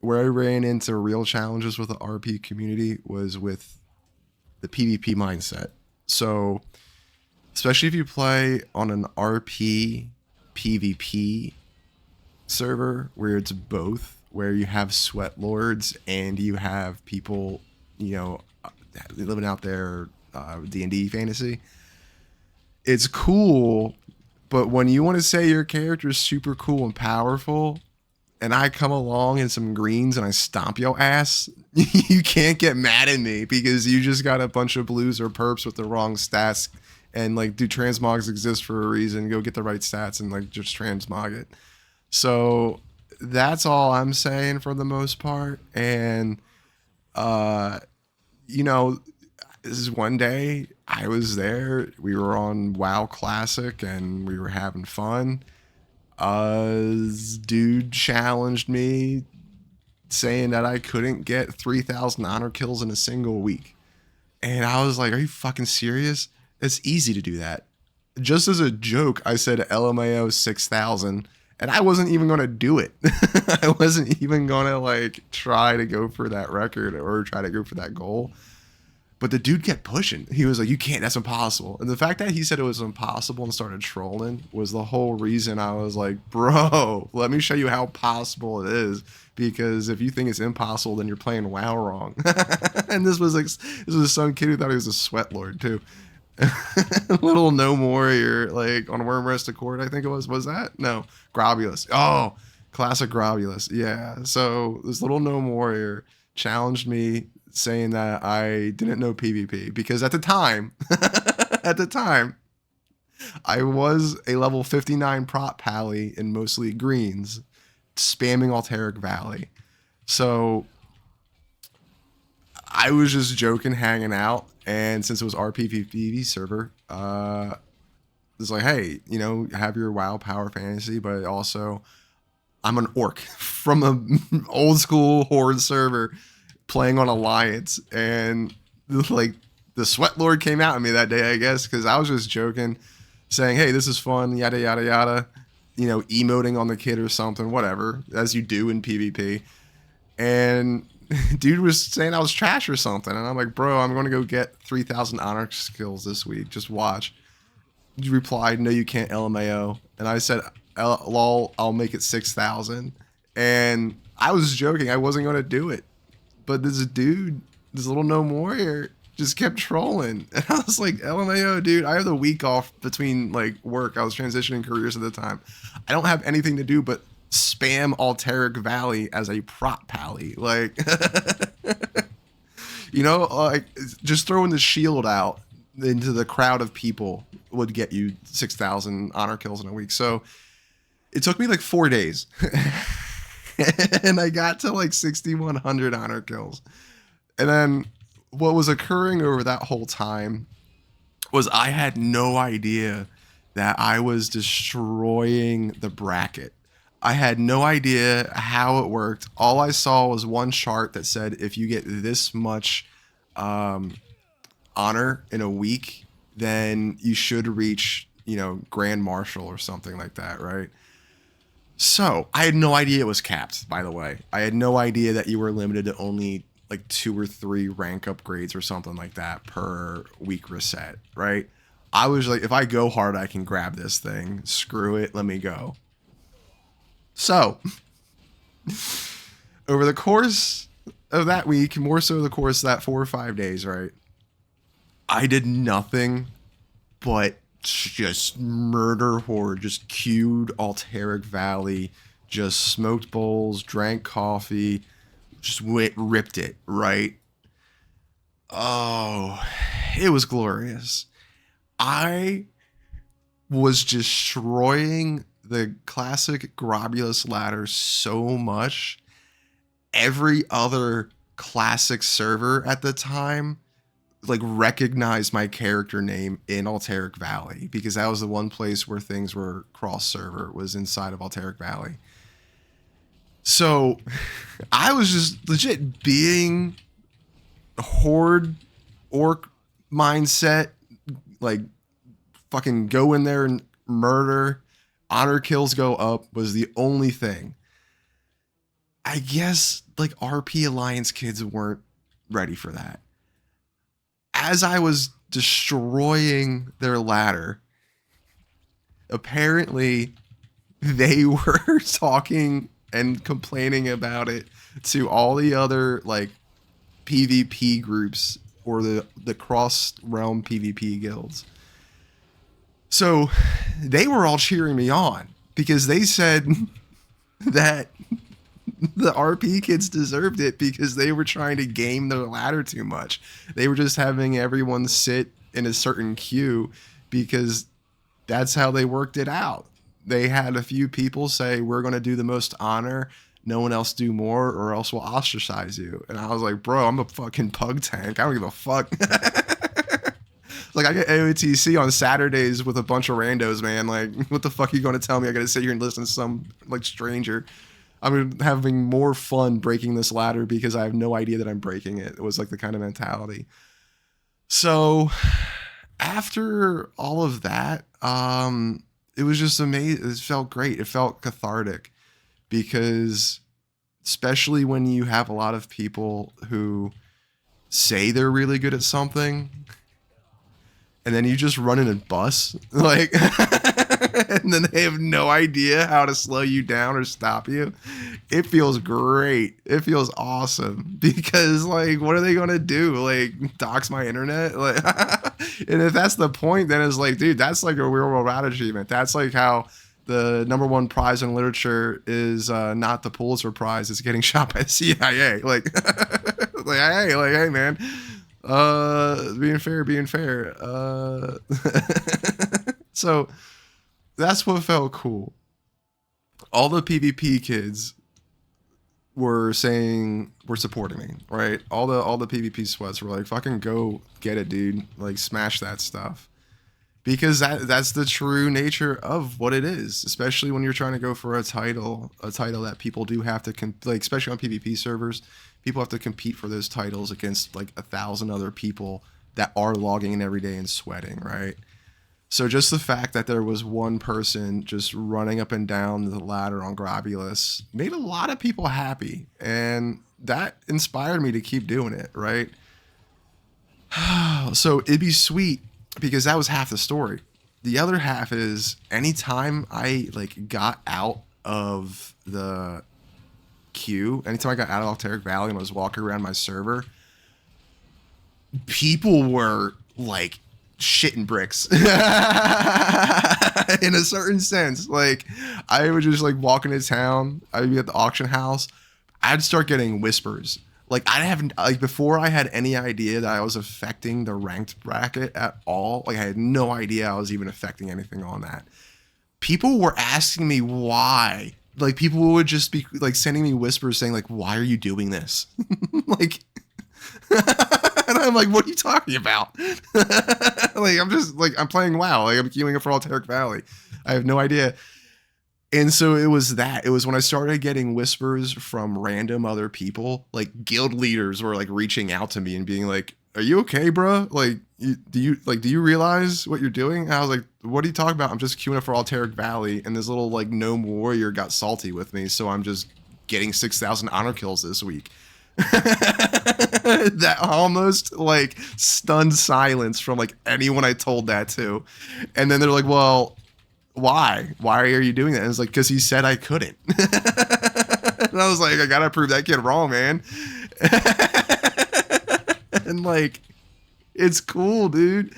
Where I ran into real challenges with the RP community was with the PvP mindset. So, especially if you play on an RP PvP server where it's both, where you have sweat lords and you have people, you know, living out their D&D fantasy. It's cool, but when you want to say your character is super cool and powerful, and I come along in some greens and I stomp your ass, you can't get mad at me because you just got a bunch of blues or perps with the wrong stats. And like, do transmogs exist for a reason? Go get the right stats and like just transmog it. So that's all I'm saying for the most part. And uh, you know, this is one day I was there. We were on WoW Classic and we were having fun. Dude challenged me saying that I couldn't get 3,000 honor kills in a single week. And I was like, are you fucking serious? It's easy to do that. Just as a joke, I said LMAO 6,000 and I wasn't even going to do it. I wasn't even going to like try to go for that record or try to go for that goal. But the dude kept pushing. He was like, you can't, that's impossible. And the fact that he said it was impossible and started trolling was the whole reason I was like, bro, let me show you how possible it is. Because if you think it's impossible, then you're playing WoW wrong. And this was some kid who thought he was a sweat lord too. Little no warrior, like on Wormrest Accord, I think it was. Was that? No, Grobbulus. Oh, classic Grobbulus. Yeah. So this little no warrior challenged me saying that I didn't know PvP because at the time, at the time, I was a level 59 prop pally in mostly greens, spamming Alteric Valley. So I was just joking, hanging out, and since it was RPPV server, it's like, hey, you know, have your WoW power fantasy, but also I'm an orc from a old school horde server playing on Alliance, and like the Sweat Lord came out at me that day, I guess, because I was just joking, saying, hey, this is fun, yada yada yada, you know, emoting on the kid or something, whatever, as you do in PvP. And dude was saying I was trash or something, and I'm like, bro, I'm going to go get 3,000 honor skills this week. Just watch. You replied, no, you can't LMAO, and I said, lol, I'll make it 6,000. And I was joking, I wasn't going to do it, but this dude, this little no warrior, just kept trolling, and I was like, LMAO, dude, I have the week off between like work. I was transitioning careers at the time. I don't have anything to do but spam Alteric Valley as a prop pally. Like, you know, like just throwing the shield out into the crowd of people would get you 6,000 honor kills in a week. So it took me like 4 days. And I got to like 6,100 honor kills. And then what was occurring over that whole time was I had no idea that I was destroying the bracket. I had no idea how it worked. All I saw was one chart that said if you get this much honor in a week, then you should reach, you know, Grand Marshal or something like that, right? So I had no idea it was capped, by the way. I had no idea that you were limited to only like 2 or 3 rank upgrades or something like that per week reset, right? I was like, if I go hard, I can grab this thing. Screw it, let me go. So, over the course of that week, more so the course of that 4 or 5 days, right? I did nothing but just murder horde, just queued Alteric Valley, just smoked bowls, drank coffee, just ripped it, right? Oh, it was glorious. I was destroying the classic Grobbulus ladder so much. Every other classic server at the time like recognized my character name in Alteric Valley because that was the one place where things were cross server, was inside of Alteric Valley. So I was just legit being horde orc mindset, like fucking go in there and murder, honor kills go up was the only thing. I guess like RP Alliance kids weren't ready for that. As I was destroying their ladder, apparently they were talking and complaining about it to all the other like PvP groups or the cross realm PvP guilds. So they were all cheering me on because they said that the RP kids deserved it because they were trying to game their ladder too much. They were just having everyone sit in a certain queue because that's how they worked it out. They had a few people say, we're going to do the most honor. No one else do more or else we'll ostracize you. And I was like, bro, I'm a fucking pug tank. I don't give a fuck. Like, I get AOTC on Saturdays with a bunch of randos, man. Like, what the fuck are you going to tell me? I got to sit here and listen to some, like, stranger. I'm having more fun breaking this ladder because I have no idea that I'm breaking it. It was, like, the kind of mentality. So, after all of that, it was just amazing. It felt great. It felt cathartic because, especially when you have a lot of people who say they're really good at something, and then you just run in a bus, like, and then they have no idea how to slow you down or stop you. It feels great. It feels awesome because, like, what are they gonna do? Like, dox my internet? Like, and if that's the point, then it's like, dude, that's like a real world route achievement. That's like how the #1 prize in literature is not the Pulitzer Prize; it's getting shot by the CIA. Like, hey, man. Being fair. So that's what felt cool. All the PvP kids were supporting me, right? All the PvP sweats were like, fucking go get it, dude. Like, smash that stuff. Because that's the true nature of what it is, especially when you're trying to go for a title that people do have to like, especially on PvP servers, people have to compete for those titles against like 1,000 other people that are logging in every day and sweating, right? So just the fact that there was one person just running up and down the ladder on Grobbulus made a lot of people happy, and that inspired me to keep doing it, right? So it'd be sweet because that was half the story. The other half is anytime I like got out of the queue, anytime I got out of Alteric Valley and was walking around my server, people were like shitting bricks in a certain sense. Like, I would just like walk into town, I'd be at the auction house, I'd start getting whispers. Like, I haven't, like, before I had any idea that I was affecting the ranked bracket at all. Like, I had no idea I was even affecting anything on that. People were asking me why. Like, people would just be, like, sending me whispers saying, like, why are you doing this? Like, and I'm like, what are you talking about? Like, I'm just, like, I'm playing WoW. Like, I'm queuing up for Alteric Valley. I have no idea. And so it was when I started getting whispers from random other people, like guild leaders were like reaching out to me and being like, are you okay, bro? Like, do you realize what you're doing? And I was like, what are you talking about? I'm just queuing up for Alteric Valley. And this little like gnome warrior got salty with me. So I'm just getting 6,000 honor kills this week. That almost like stunned silence from like anyone I told that to. And then they're like, well, why are you doing that? And it's like, because he said I couldn't. And I was like, I gotta prove that kid wrong, man. And like, it's cool, dude.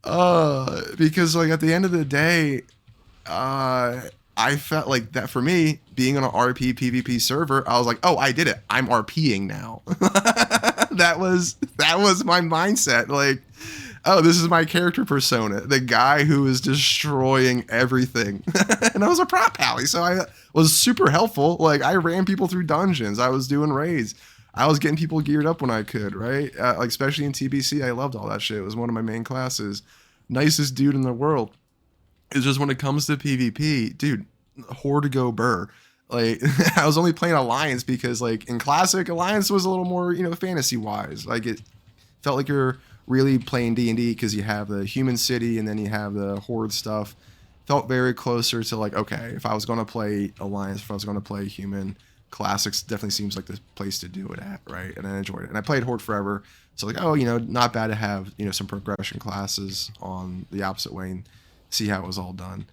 Because like at the end of the day, I felt like that for me, being on an RP PvP server, I was like, oh, I did it. I'm RPing now. That was my mindset. Like, oh, this is my character persona, the guy who is destroying everything. And I was a prop pally, so I was super helpful. Like, I ran people through dungeons. I was doing raids. I was getting people geared up when I could, right? Like, especially in TBC, I loved all that shit. It was one of my main classes. Nicest dude in the world. It's just when it comes to PvP, dude, Horde go burr. Like, I was only playing Alliance because, like, in Classic, Alliance was a little more, you know, fantasy-wise. Like, it felt like you're really playing D&D because you have the human city and then you have the Horde stuff. Felt very closer to, like, okay, if I was going to play Alliance, if I was going to play human, Classics definitely seems like the place to do it at, right? And I enjoyed it. And I played Horde forever, so like, oh, you know, not bad to have, you know, some progression classes on the opposite way and see how it was all done.